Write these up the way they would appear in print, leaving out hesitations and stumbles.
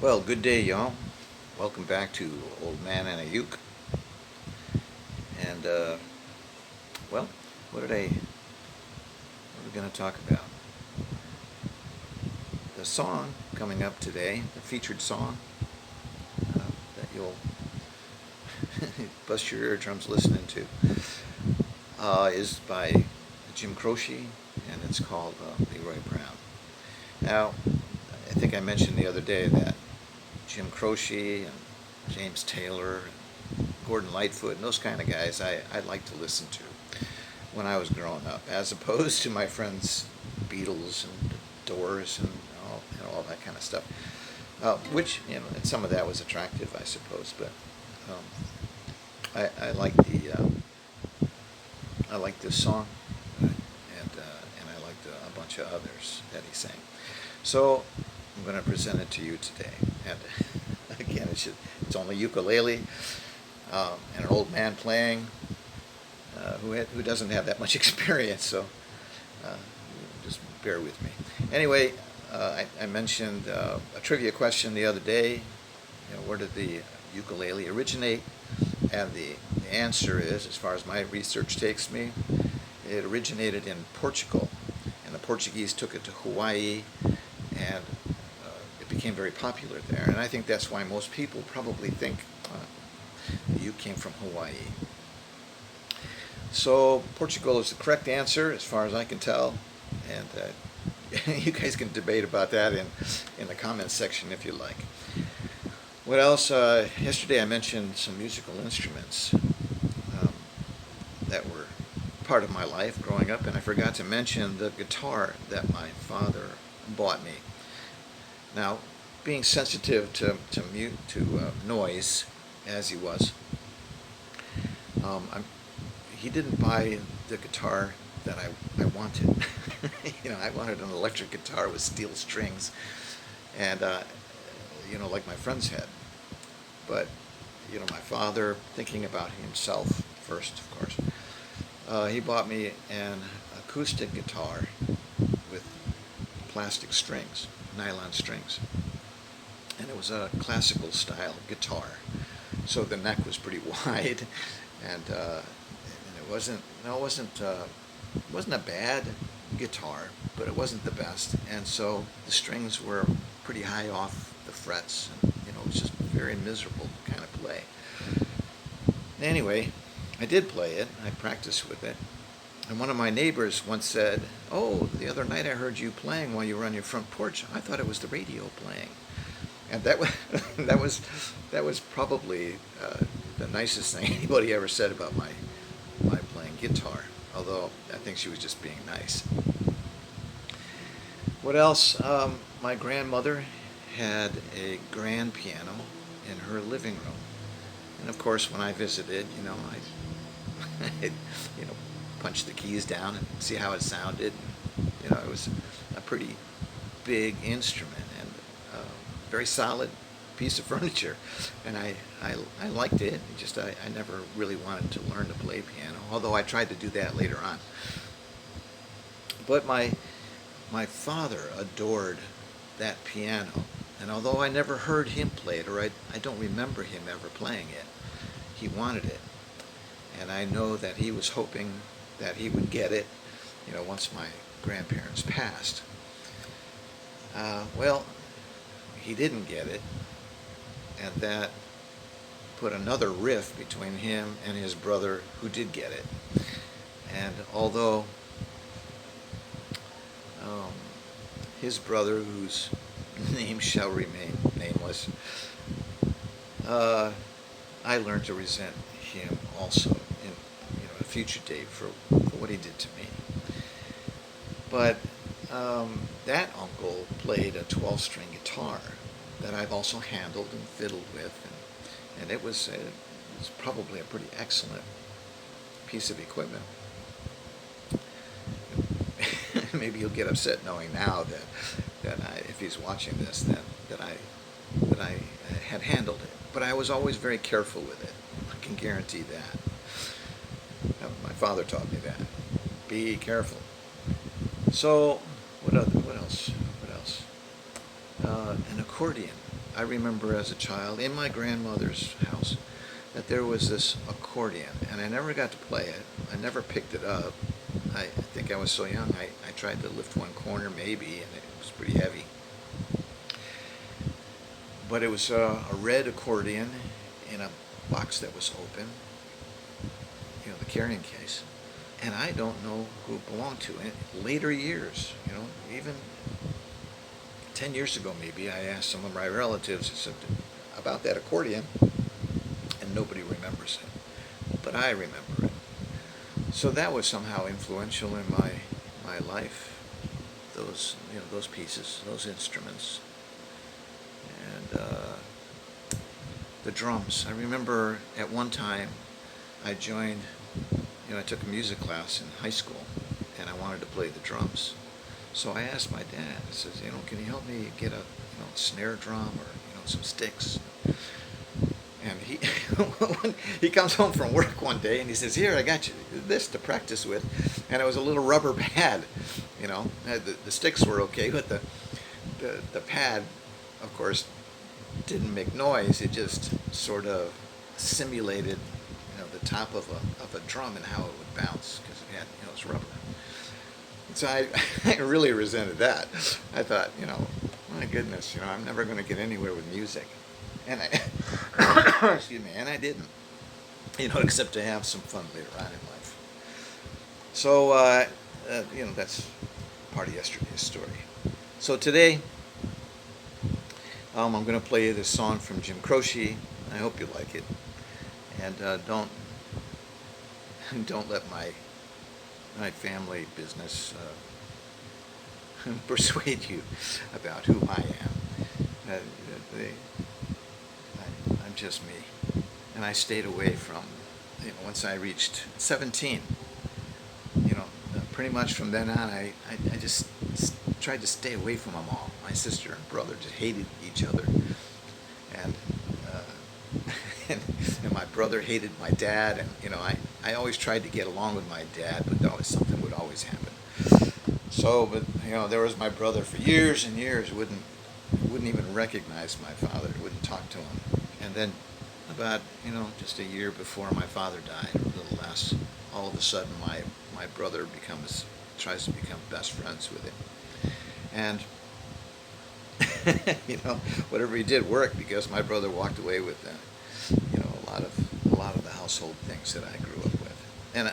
Well, good day, y'all. Welcome back to Old Man and a Uke. And well, what are we going to talk about? The song coming up today, the featured song that you'll bust your eardrums listening to, is by Jim Croce, and it's called Leroy Brown. Now, I think I mentioned the other day that Jim Croce and James Taylor and Gordon Lightfoot and those kind of guys I like to listen to when I was growing up, as opposed to my friends Beatles and Doors and all that kind of stuff. Which, and some of that was attractive, I suppose, but I like I like this song, and I liked a bunch of others that he sang. So I'm going to present it to you today. And again, it's only ukulele and an old man playing who doesn't have that much experience. So just bear with me. Anyway, I mentioned a trivia question the other day. Where did the ukulele originate? And the answer is, as far as my research takes me, it originated in Portugal, and the Portuguese took it to Hawaii, and it became very popular there. And I think that's why most people probably think the uke came from Hawaii. So Portugal is the correct answer, as far as I can tell, and you guys can debate about that in the comments section if you like. What else? Yesterday I mentioned some musical instruments that were part of my life growing up, and I forgot to mention the guitar that my father bought me. Now, being sensitive to noise, as he was, he didn't buy the guitar that I wanted. I wanted an electric guitar with steel strings, and like my friends had. But my father, thinking about himself first, of course, he bought me an acoustic guitar with plastic strings, nylon strings, and it was a classical style guitar. So the neck was pretty wide, and it wasn't a bad guitar, but it wasn't the best, and so the strings were pretty high off the frets, and it was just very miserable to kind of play. Anyway, I did play it. I practiced with it, and one of my neighbors once said, "Oh, the other night I heard you playing while you were on your front porch. I thought it was the radio playing." And that was that was probably the nicest thing anybody ever said about my playing guitar. Although I think she was just being nice. What else? My grandmother had a grand piano in her living room, and of course, when I visited, I punch the keys down and see how it sounded. It was a pretty big instrument and a very solid piece of furniture, and I liked it. I never really wanted to learn to play piano, although I tried to do that later on. But my father adored that piano, and although I never heard him play it, or I don't remember him ever playing it, he wanted it. And I know that he was hoping that he would get it, once my grandparents passed. Well, he didn't get it, and that put another rift between him and his brother who did get it. And although his brother, whose name shall remain nameless, I learned to resent him also in a future date for what he did to me. But that uncle played a 12-string guitar that I've also handled and fiddled with, and it was probably a pretty excellent piece of equipment. Maybe you'll get upset knowing now that if he's watching this, then that I had handled it. But I was always very careful with it. I can guarantee that. My father taught me that. Be careful. So, what else? An accordion. I remember as a child in my grandmother's house that there was this accordion, and I never got to play it. I never picked it up. I think I was so young, I tried to lift one corner maybe, and it was pretty heavy. But it was a red accordion in a box that was open, the carrying case. And I don't know who it belonged to. In later years, even 10 years ago maybe, I asked some of my relatives about that accordion, and nobody remembers it. But I remember it. So that was somehow influential in my life. Those pieces, those instruments. And the drums. I remember at one time I joined, I took a music class in high school, and I wanted to play the drums. So I asked my dad, I says, can you help me get a snare drum or some sticks? And he comes home from work one day and he says, here, I got you this to practice with. And it was a little rubber pad, the sticks were okay, but the pad, of course, didn't make noise. It just sort of simulated, the top of a drum and how it would bounce, because it had, it was rubber. So I really resented that. I thought, my goodness, I'm never going to get anywhere with music. And I, excuse me, and I didn't, except to have some fun later on in life. So, that's part of yesterday's story. So today, I'm going to play you this song from Jim Croce. I hope you like it. And don't let my family business persuade you about who I am. I'm just me. And I stayed away from, once I reached 17, pretty much from then on, I just tried to stay away from them all. My sister and brother just hated each other. And, and my brother hated my dad. And, I always tried to get along with my dad, but something would always happen. So, but, there was my brother for years and years, wouldn't even recognize my father, wouldn't talk to him. And then about, just a year before my father died, or a little less, all of a sudden my brother tries to become best friends with him. And, whatever he did worked, because my brother walked away with, a lot of the household things that I grew up with. And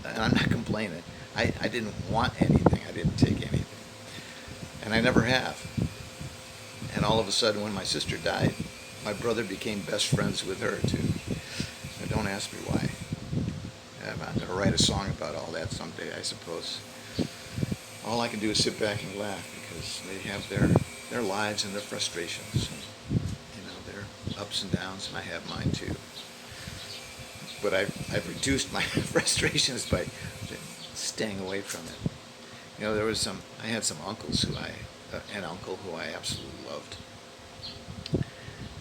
I'm not complaining. I didn't want anything. I didn't take anything. And I never have. And all of a sudden, when my sister died, my brother became best friends with her, too. Now, don't ask me why. I'm going to write a song about all that someday, I suppose. All I can do is sit back and laugh, because they have their lives and their frustrations, and, their ups and downs, and I have mine, too. But I've reduced my frustrations by staying away from it. I had some uncles an uncle who I absolutely loved.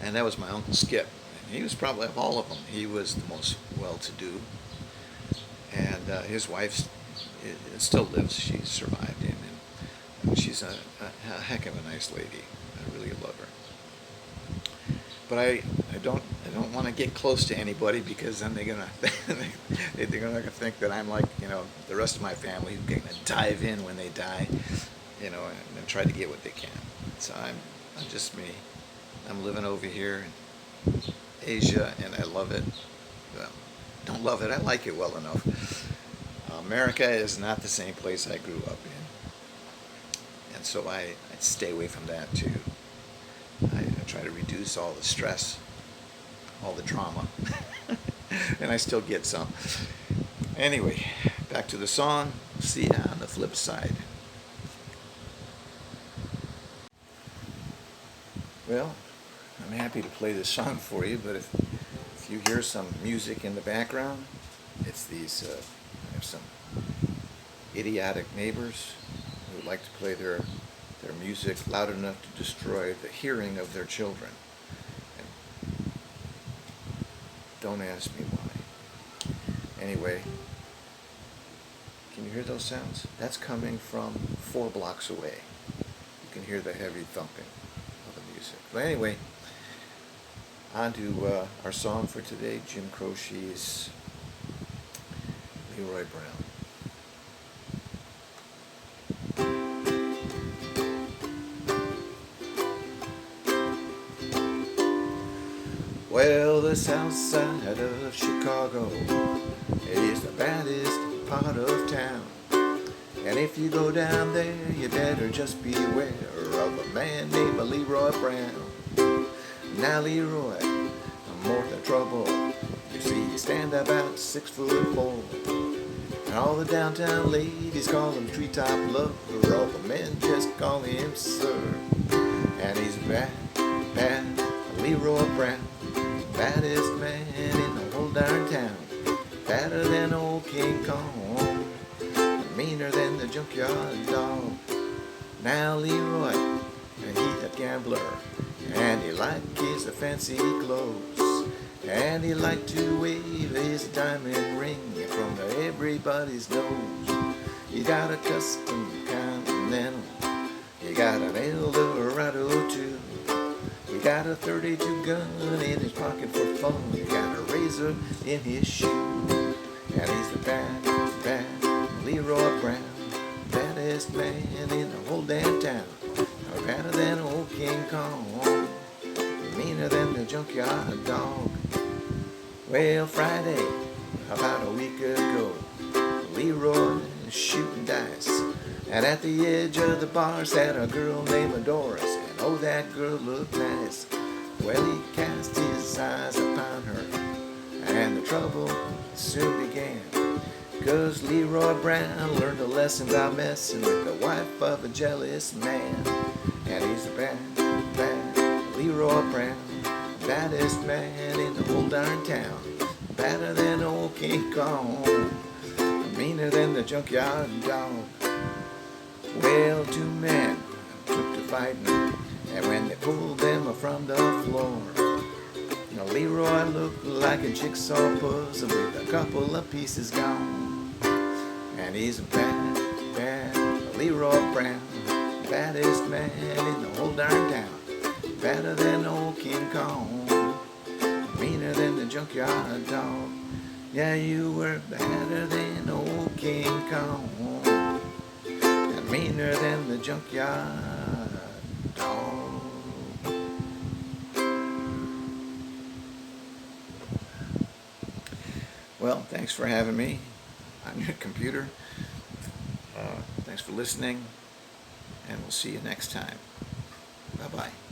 And that was my Uncle Skip. And he was probably, of all of them, he was the most well-to-do. And his wife still lives. She survived him. And she's a heck of a nice lady. I really love her. But I don't want to get close to anybody, because then they're gonna think that I'm like, the rest of my family, who's gonna dive in when they die, and try to get what they can. So I'm just me. I'm living over here in Asia, and I love it. Well, don't love it. I like it well enough. America is not the same place I grew up in, and so I stay away from that too. I try to reduce all the stress, all the drama, and I still get some. Anyway, back to the song. See ya on the flip side. Well, I'm happy to play this song for you, but if you hear some music in the background, it's these, I have some idiotic neighbors who like to play their music loud enough to destroy the hearing of their children. And don't ask me why. Anyway, can you hear those sounds? That's coming from 4 blocks away. You can hear the heavy thumping of the music. music. But anyway, on to our song for today, Jim Croce's Leroy Brown. Well, the south side of Chicago is the baddest part of town. And if you go down there, you better just beware of a man named Leroy Brown. Now Leroy, more than trouble. You see, he stand about 6'4", and all the downtown ladies call him treetop lover. All the men just call him sir. And he's bad, bad Leroy Brown, baddest man in the whole darn town. Badder than old King Kong, meaner than the junkyard dog. Now Leroy, he's a gambler, and he liked his fancy clothes, and he liked to wave his diamond ring from everybody's nose. He got a custom Continental, he got an Eldorado too. He got a .32 gun in his pocket for fun. He got a razor in his shoe, and he's the bad, bad Leroy Brown, baddest man in the whole damn town. Badder than old King Kong, meaner than the junkyard dog. Well, Friday, about a week ago, Leroy was shooting dice, and at the edge of the bar sat a girl named Doris, and oh, that girl looked nice. Well, he cast his eyes upon her, and the trouble soon began. 'Cause Leroy Brown learned a lesson about messing with the wife of a jealous man. And he's a bad, bad Leroy Brown, baddest man in the whole darn town. Badder than old King Kong, meaner than the junkyard dog. Well, two men took to fighting, and when they pulled them from the floor, now Leroy looked like a jigsaw puzzle with a couple of pieces gone. And he's a bad, bad Leroy Brown, baddest man in the whole darn town. Badder than old King Kong, meaner than the junkyard dog. Yeah, you were badder than old King Kong, and meaner than the junkyard dog. Well, thanks for having me on your computer. Thanks for listening, and we'll see you next time. Bye-bye.